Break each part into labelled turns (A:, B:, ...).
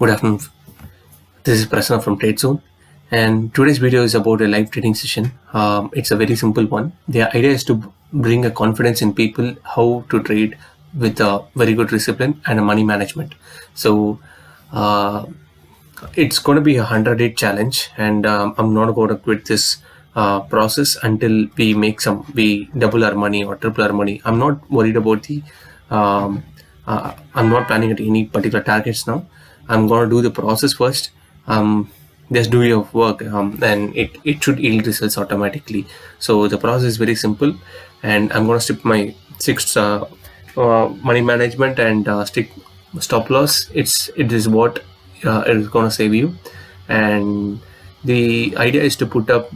A: Good afternoon. This is Prasanna from Trade Zone, and today's video is about a live trading session. It's a very simple one. The idea is to bring a confidence in people how to trade with a very good discipline and a money management. So uh, it's going to be a 100-day challenge, and I'm not going to quit this process until we double our money or triple our money. I'm not worried about I'm not planning at any particular targets now. I'm going to do the process first. Just do your work, and it should yield results automatically. So the process is very simple, and I'm going to stick my six money management and stick stop loss. It is what it is going to save you, and the idea is to put up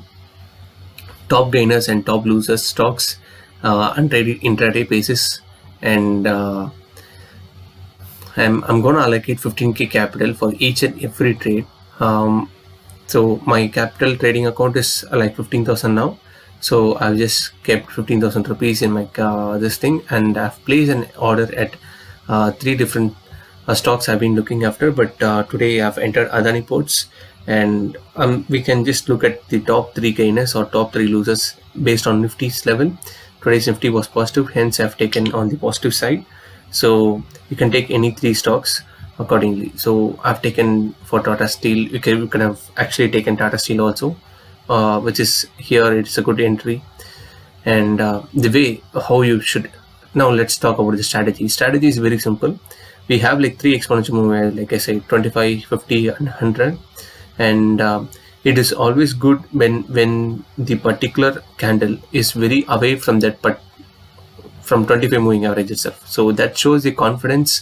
A: top gainers and top losers stocks on intraday basis, and I'm going to allocate 15k capital for each and every trade. So my capital trading account is like 15,000 now. So I've just kept 15,000 rupees in my this thing, and I've placed an order at three different stocks I've been looking after. But today I've entered Adani Ports, and we can just look at the top three gainers or top three losers based on Nifty's level. Today's Nifty was positive, hence I've taken on the positive side. So you can take any three stocks accordingly. So I've taken for Tata Steel. You can have actually taken Tata Steel also, which is here. It's a good entry, and the way how you should. Now let's talk about the strategy. Strategy is very simple. We have like three exponential movements, like I said, 25, 50, and 100, and it is always good when the particular candle is very away from that, but from 25 moving average itself. So that shows the confidence,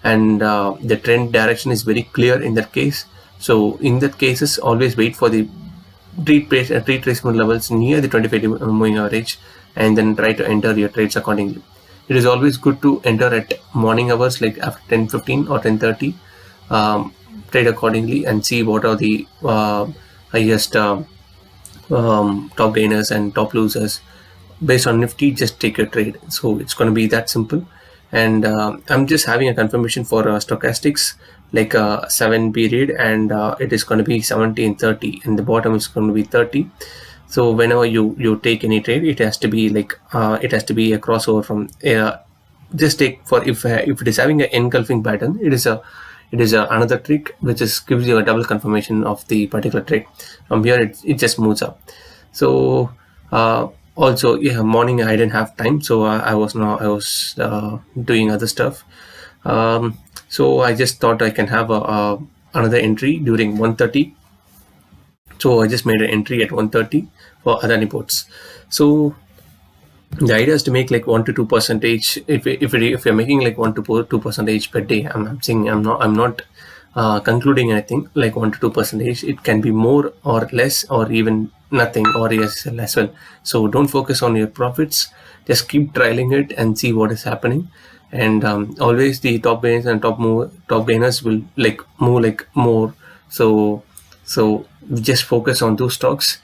A: and the trend direction is very clear in that case. So in that cases, always wait for the retracement levels near the 25 moving average, and then try to enter your trades accordingly. It is always good to enter at morning hours, like after 10:15 or 10:30, trade accordingly and see what are the highest top gainers and top losers. Based on Nifty, just take your trade. So it's going to be that simple. And I'm just having a confirmation for stochastics, like a 7 period, and it is going to be 70 and 30, and the bottom is going to be 30. So whenever you take any trade, it has to be like it has to be a crossover from just take for if it is having an engulfing pattern, it is another trick which gives you a double confirmation of the particular trade. From here it just moves up. So also, morning I didn't have time, so I was doing other stuff. So I just thought I can have another entry during 1:30. So I just made an entry at 1:30 for Adani Ports. So the idea is to make like 1 to 2 percentage. If you're making like 1 to 2 percentage per day, I'm saying I'm not concluding anything. Like 1 to 2 percentage, it can be more or less, or even nothing, or yes, less well. So don't focus on your profits. Just keep trialing it and see what is happening. And always the top gainers and top gainers will like move like more. So just focus on those stocks.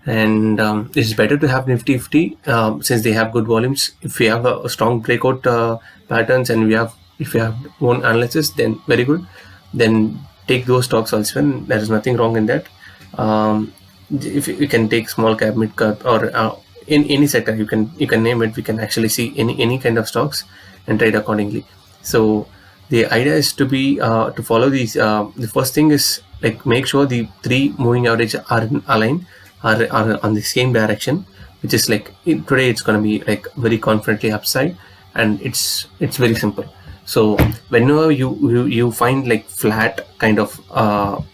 A: And it's better to have Nifty 50 since they have good volumes. If we have a strong breakout patterns, and if you have one analysis, then very good. Then take those stocks also, and there is nothing wrong in that. If you can take small cap, mid cap, or in any sector, you can name it. We can actually see any kind of stocks and trade accordingly. So the idea is to be to follow these. The first thing is like make sure the three moving averages are aligned, are on the same direction, which is like today it's going to be like very confidently upside, and it's very simple. So whenever you find like flat kind of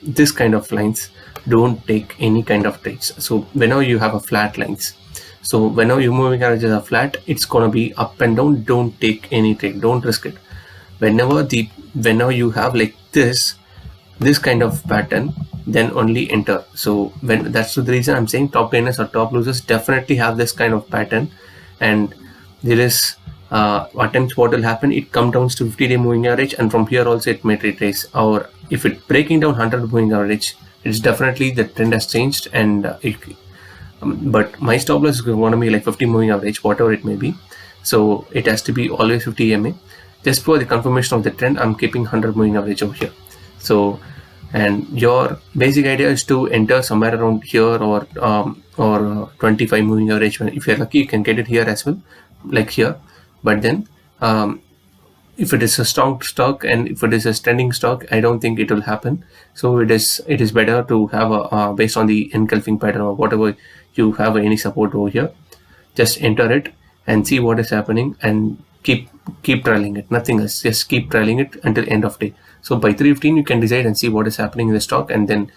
A: this kind of lines, don't take any kind of trades. So whenever you have a flat lines, so whenever your moving averages are flat, it's going to be up and down. Don't take any trade, don't risk it. Whenever you have like this kind of pattern, then only enter. So that's the reason I'm saying top gainers or top losers definitely have this kind of pattern. And there is at times what will happen, it comes down to 50-day moving average, and from here also it may retrace. Or if it breaking down 100 moving average, it's definitely the trend has changed. And but my stop loss is going to be like 50 moving average, whatever it may be. So it has to be always 50 EMA. Just for the confirmation of the trend, I'm keeping 100 moving average over here. So, and your basic idea is to enter somewhere around here, or 25 moving average. If you're lucky, you can get it here as well, like here. But then um, if it is a strong stock and if it is a trending stock, I don't think it will happen. So it is better to have a based on the engulfing pattern or whatever you have any support over here, just enter it and see what is happening, and keep trialing it, nothing else, just keep trialing it until end of day. So by 3:15 you can decide and see what is happening in the stock, and then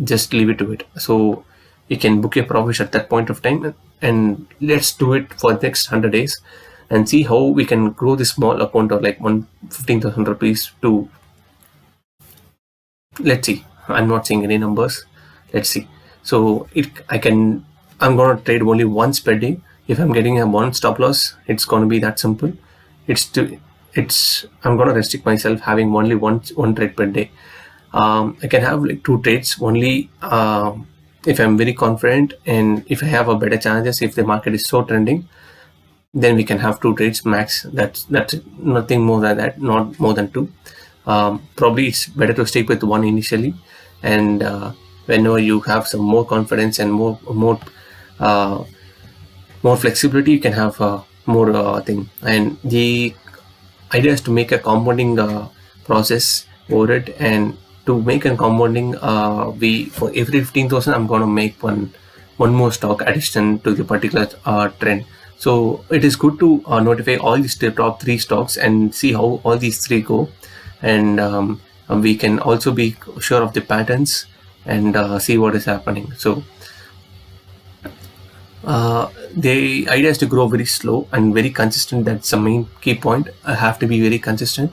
A: just leave it to it. So you can book your profits at that point of time, and let's do it for the next 100 days and see how we can grow this small account of like 15,000 rupees to, let's see, I'm not seeing any numbers, let's see. So I'm gonna trade only once per day. If I'm getting a one stop loss, it's gonna be that simple. I'm gonna restrict myself having only one trade per day. I can have like two trades only if I'm very confident, and if I have a better chances, if the market is so trending, then we can have two trades max. That's nothing more than that, not more than two. Probably it's better to stick with one initially, and whenever you have some more confidence and uh, more flexibility, you can have more thing. And the idea is to make a compounding process over it, and to make a compounding, we for every 15,000 I'm going to make one more stock addition to the particular trend. So it is good to notify all these top three stocks and see how all these three go, and we can also be sure of the patterns and see what is happening. So the idea is to grow very slow and very consistent. That's the main key point. I have to be very consistent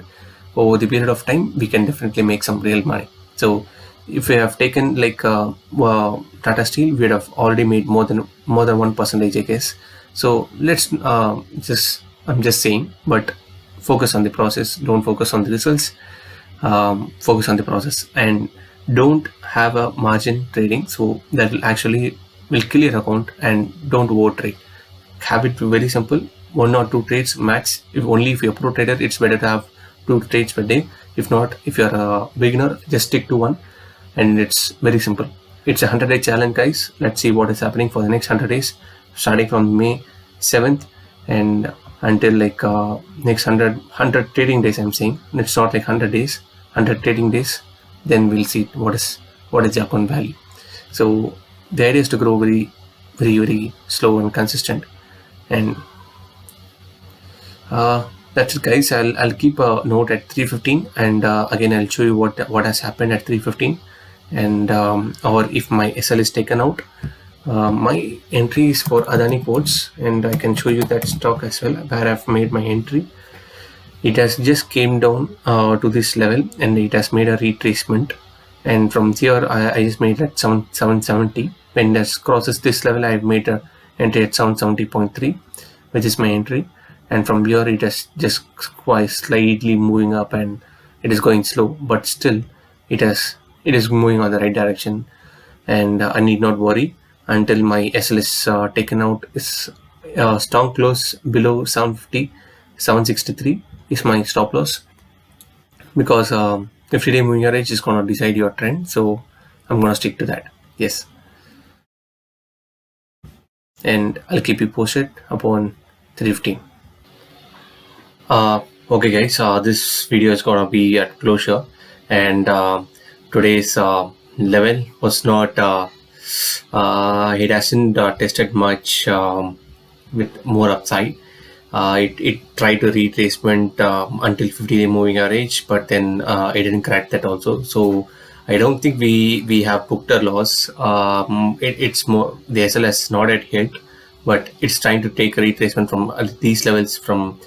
A: over the period of time. We can definitely make some real money. So if we have taken like Tata Steel, we would have already made more than 1%, I guess. So let's I'm just saying, but focus on the process, don't focus on the results. Focus on the process, and don't have a margin trading, so that will kill your account. And don't over trade, have it very simple, one or two trades max. If you're a pro trader, it's better to have two trades per day. If not, if you're a beginner, just stick to one, and it's very simple. It's a 100-day challenge, guys. Let's see what is happening for the next 100 days, starting from May 7th and until like next 100 trading days. I'm saying it's not like 100 days, 100 trading days. Then we'll see what is the account value. So the idea is to grow very, very, very slow and consistent. And that's it, guys. I'll keep a note at 3:15, and again I'll show you what has happened at 3:15, and or if my SL is taken out. My entry is for Adani Ports, and I can show you that stock as well where I've made my entry. It has just came down to this level, and it has made a retracement, and from here I just made that 770. When it crosses this level, I've made a entry at 770.3, which is my entry. And from here it has just quite slightly moving up, and it is going slow, but still it is moving on the right direction, and I need not worry until my SL is taken out. Is strong close below 750, 763 is my stop loss, because 50-day moving average is going to decide your trend. So I'm going to stick to that. Yes, and I'll keep you posted upon 3:15. Okay, guys, this video is gonna be at closure, and today's level was not it hasn't tested much with more upside. It tried to retracement until 50-day moving average, but then it didn't crack that also. So I don't think we have booked a loss. It's more, the SL has not yet hit, but it's trying to take a retracement from these levels from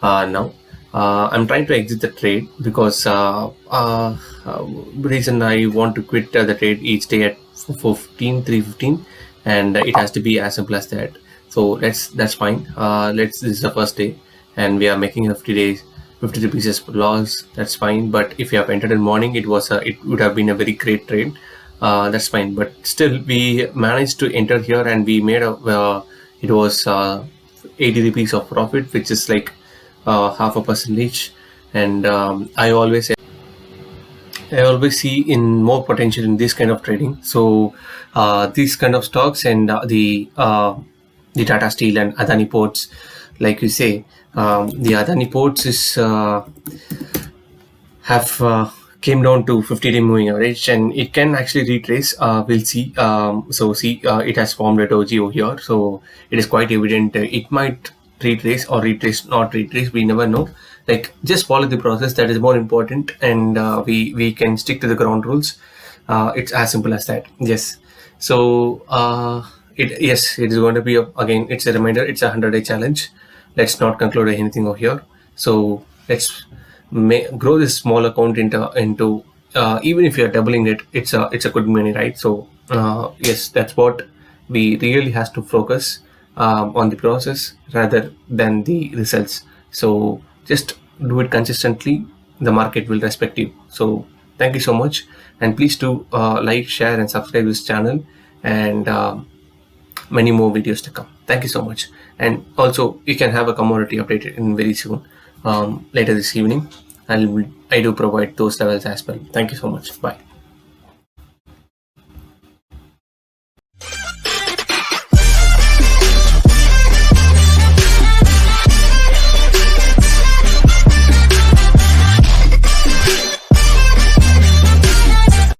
A: now. I'm trying to exit the trade because reason I want to quit the trade each day at 3:15, and it has to be as simple as that. So that's fine. This is the first day, and we are making 50 rupees loss. That's fine. But if you have entered in morning, it would have been a very great trade. That's fine. But still, we managed to enter here, and we made it was 80 rupees of profit, which is like half a percentage. And I always I always see in more potential in this kind of trading. So these kind of stocks and the Tata Steel and Adani Ports, like you say, the Adani Ports is have came down to 50-day moving average, and it can actually retrace. We'll see. So see, it has formed a doji over here, so it is quite evident it might retrace or retrace, not retrace. We never know. Like, just follow the process. That is more important, and we can stick to the ground rules. It's as simple as that. Yes. So it is going to be again. It's a reminder. It's a 100-day challenge. Let's not conclude anything over here. So let's grow this small account into even if you're doubling it, it's a good money, right? So yes, that's what we really has to focus on the process rather than the results. So just do it consistently, the market will respect you. So thank you so much, and please do like, share and subscribe this channel, and many more videos to come. Thank you so much. And also, you can have a commodity updated in very soon, later this evening. I do provide those levels as well. Thank you so much. Bye.